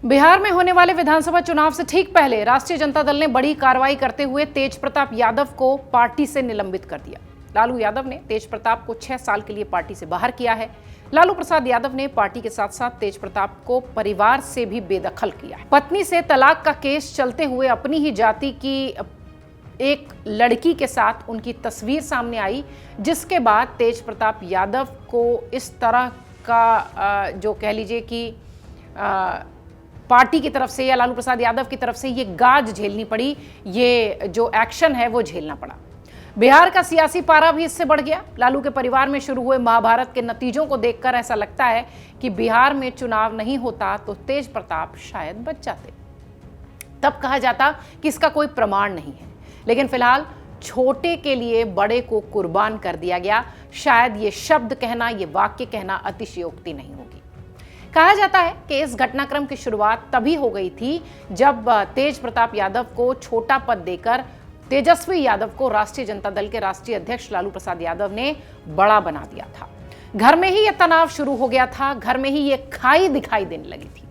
बिहार में होने वाले विधानसभा चुनाव से ठीक पहले राष्ट्रीय जनता दल ने बड़ी कार्रवाई करते हुए तेज प्रताप यादव को पार्टी से निलंबित कर दिया। लालू यादव ने तेज प्रताप को 6 साल के लिए पार्टी से बाहर किया है। लालू प्रसाद यादव ने पार्टी के साथ साथ तेज प्रताप को परिवार से भी बेदखल किया है। पत्नी से तलाक का केस चलते हुए अपनी ही जाति की एक लड़की के साथ उनकी तस्वीर सामने आई, जिसके बाद तेज प्रताप यादव को इस तरह का जो कह लीजिए कि पार्टी की तरफ से या लालू प्रसाद यादव की तरफ से ये गाज झेलनी पड़ी, ये जो एक्शन है वो झेलना पड़ा। बिहार का सियासी पारा भी इससे बढ़ गया। लालू के परिवार में शुरू हुए महाभारत के नतीजों को देखकर ऐसा लगता है कि बिहार में चुनाव नहीं होता तो तेज प्रताप शायद बच जाते। तब कहा जाता कि इसका कोई प्रमाण नहीं है, लेकिन फिलहाल छोटे के लिए बड़े को कुर्बान कर दिया गया। शायद ये शब्द कहना, ये वाक्य कहना अतिशयोक्ति नहीं होगी। कहा जाता है कि इस घटनाक्रम की शुरुआत तभी हो गई थी जब तेज प्रताप यादव को छोटा पद देकर तेजस्वी यादव को राष्ट्रीय जनता दल के राष्ट्रीय अध्यक्ष लालू प्रसाद यादव ने बड़ा बना दिया था। घर में ही यह तनाव शुरू हो गया था, घर में ही ये खाई दिखाई देने लगी थी।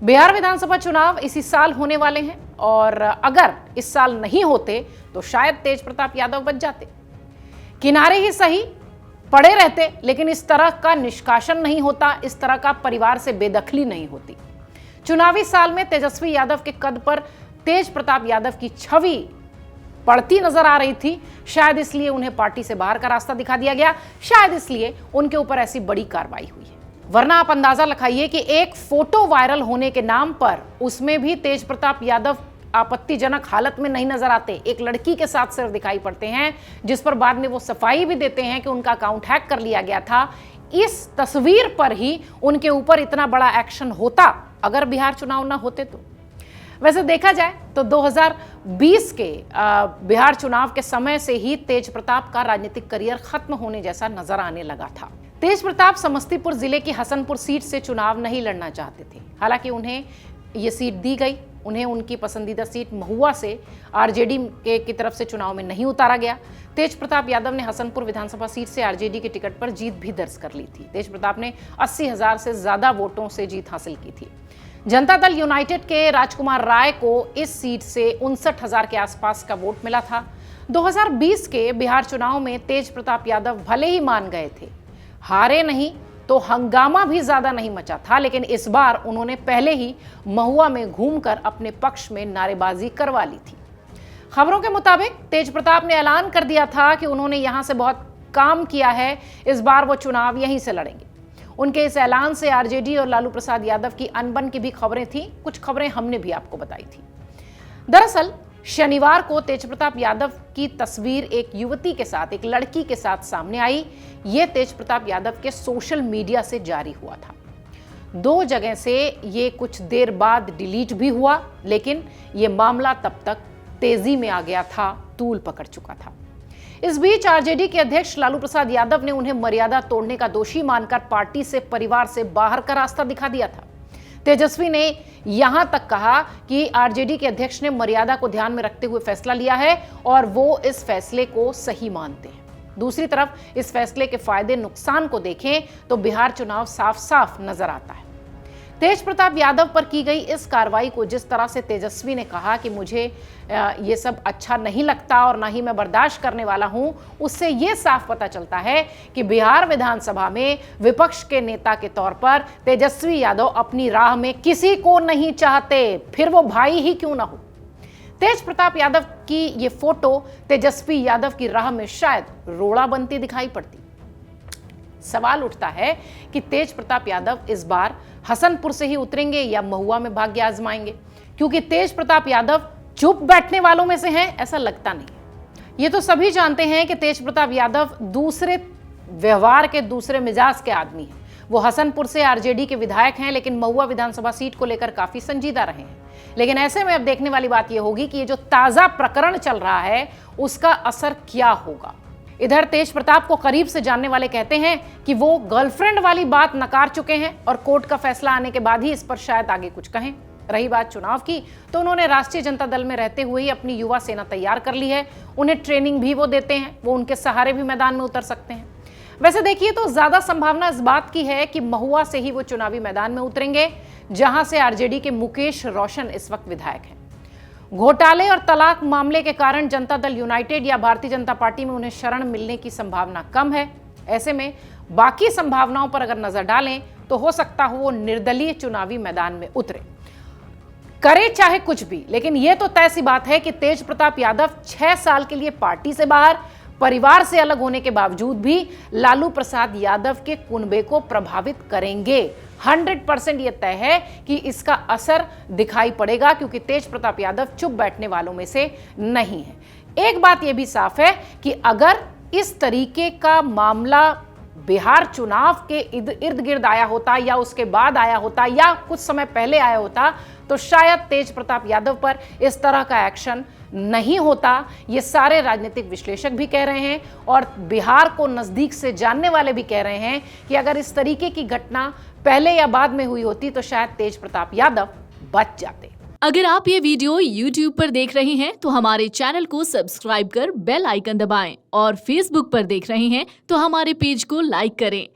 बिहार विधानसभा चुनाव इसी साल होने वाले हैं और अगर इस साल नहीं होते तो शायद तेज प्रताप यादव बच जाते। किनारे ही सही पड़े रहते, लेकिन इस तरह का निष्कासन नहीं होता, इस तरह का परिवार से बेदखली नहीं होती। चुनावी साल में तेजस्वी यादव के कद पर तेज प्रताप यादव की छवि पड़ती नजर आ रही थी। शायद इसलिए उन्हें पार्टी से बाहर का रास्ता दिखा दिया गया, शायद इसलिए उनके ऊपर ऐसी बड़ी कार्रवाई हुई है। वरना आप अंदाजा लगाइए कि एक फोटो वायरल होने के नाम पर उसमें भी तेज प्रताप यादव आपत्तिजनक हालत में नहीं नजर आते। एक लड़की के साथ सिर्फ दिखाई पड़ते हैं, जिस पर बाद में वो सफाई भी देते हैं कि उनका अकाउंट हैक कर लिया गया था। इस तस्वीर पर ही उनके ऊपर इतना बड़ा एक्शन होता अगर बिहार चुनाव ना होते तो। वैसे देखा जाए तो 2020 के बिहार चुनाव के समय से ही तेज प्रताप का राजनीतिक करियर खत्म होने जैसा नजर आने लगा था। तेज प्रताप समस्तीपुर जिले की हसनपुर सीट से चुनाव नहीं लड़ना चाहते थे। हालांकि उन्हें ये सीट दी गई। उन्हें उनकी पसंदीदा सीट महुआ से आरजेडी की तरफ से चुनाव में नहीं उतारा गया। तेज प्रताप यादव ने हसनपुर विधानसभा सीट से आरजेडी के टिकट पर जीत भी दर्ज कर ली थी। तेज प्रताप ने 80,000 से ज्यादा वोटों से जीत हासिल की थी। जनता दल यूनाइटेड के राजकुमार राय को इस सीट से 59,000 के आसपास का वोट मिला था। 2020 के बिहार चुनाव में तेज प्रताप यादव भले ही मान गए थे, हारे नहीं तो हंगामा भी ज्यादा नहीं मचा था, लेकिन इस बार उन्होंने पहले ही महुआ में घूमकर अपने पक्ष में नारेबाजी करवा ली थी। खबरों के मुताबिक तेज प्रताप ने ऐलान कर दिया था कि उन्होंने यहां से बहुत काम किया है, इस बार वो चुनाव यहीं से लड़ेंगे। उनके इस ऐलान से आरजेडी और लालू प्रसाद यादव की अनबन की भी खबरें थी। कुछ खबरें हमने भी आपको बताई थी। दरअसल शनिवार को तेज प्रताप यादव की तस्वीर एक युवती के साथ, एक लड़की के साथ सामने आई। यह तेज प्रताप यादव के सोशल मीडिया से जारी हुआ था। 2 जगह से ये कुछ देर बाद डिलीट भी हुआ, लेकिन यह मामला तब तक तेजी में आ गया था, तूल पकड़ चुका था। इस बीच आरजेडी के अध्यक्ष लालू प्रसाद यादव ने उन्हें मर्यादा तोड़ने का दोषी मानकर पार्टी से, परिवार से बाहर का रास्ता दिखा दिया था। तेजस्वी ने यहां तक कहा कि आरजेडी के अध्यक्ष ने मर्यादा को ध्यान में रखते हुए फैसला लिया है और वो इस फैसले को सही मानते हैं। दूसरी तरफ इस फैसले के फायदे नुकसान को देखें तो बिहार चुनाव साफ साफ नजर आता है। तेज प्रताप यादव पर की गई इस कार्रवाई को जिस तरह से तेजस्वी ने कहा कि मुझे ये सब अच्छा नहीं लगता और ना ही मैं बर्दाश्त करने वाला हूं, उससे ये साफ पता चलता है कि बिहार विधानसभा में विपक्ष के नेता के तौर पर तेजस्वी यादव अपनी राह में किसी को नहीं चाहते, फिर वो भाई ही क्यों ना हो। तेज प्रताप यादव की ये फोटो तेजस्वी यादव की राह में शायद रोड़ा बनती दिखाई पड़ती। सवाल उठता है कि तेज प्रताप यादव इस बार हसनपुर से ही उतरेंगे या महुआ में भाग्य आजमाएंगे, क्योंकि तेज प्रताप यादव चुप बैठने वालों में से हैं ऐसा लगता नहीं। ये तो सभी जानते हैं कि तेज प्रताप यादव दूसरे व्यवहार के, दूसरे मिजाज के आदमी हैं। वो हसनपुर से आरजेडी के विधायक हैं, लेकिन महुआ विधानसभा सीट को लेकर काफी संजीदा रहे हैं। लेकिन ऐसे में अब देखने वाली बात यह होगी कि ये जो ताजा प्रकरण चल रहा है उसका असर क्या होगा। इधर तेज प्रताप को करीब से जानने वाले कहते हैं कि वो गर्लफ्रेंड वाली बात नकार चुके हैं और कोर्ट का फैसला आने के बाद ही इस पर शायद आगे कुछ कहें। रही बात चुनाव की, तो उन्होंने राष्ट्रीय जनता दल में रहते हुए ही अपनी युवा सेना तैयार कर ली है। उन्हें ट्रेनिंग भी वो देते हैं, वो उनके सहारे भी मैदान में उतर सकते हैं। वैसे देखिए तो ज्यादा संभावना इस बात की है कि महुआ से ही वो चुनावी मैदान में उतरेंगे, जहां से आरजेडी के मुकेश रोशन इस वक्त विधायक हैं। घोटाले और तलाक मामले के कारण जनता दल यूनाइटेड या भारतीय जनता पार्टी में उन्हें शरण मिलने की संभावना कम है। ऐसे में बाकी संभावनाओं पर अगर नजर डालें तो हो सकता हो वो निर्दलीय चुनावी मैदान में उतरे, करे चाहे कुछ भी। लेकिन यह तो तय सी बात है कि तेज प्रताप यादव 6 साल के लिए पार्टी से बाहर, परिवार से अलग होने के बावजूद भी लालू प्रसाद यादव के कुनबे को प्रभावित करेंगे। 100% यह तय है कि इसका असर दिखाई पड़ेगा, क्योंकि तेज प्रताप यादव चुप बैठने वालों में से नहीं है। एक बात यह भी साफ है कि अगर इस तरीके का मामला बिहार चुनाव के इर्द गिर्द आया होता या उसके बाद आया होता या कुछ समय पहले आया होता तो शायद तेज प्रताप यादव पर इस तरह का एक्शन नहीं होता। ये सारे राजनीतिक विश्लेषक भी कह रहे हैं और बिहार को नजदीक से जानने वाले भी कह रहे हैं कि अगर इस तरीके की घटना पहले या बाद में हुई होती तो शायद तेज प्रताप यादव बच जाते। अगर आप ये वीडियो YouTube पर देख रहे हैं तो हमारे चैनल को सब्सक्राइब कर बेल आइकन दबाएं और Facebook पर देख रहे हैं तो हमारे पेज को लाइक करें।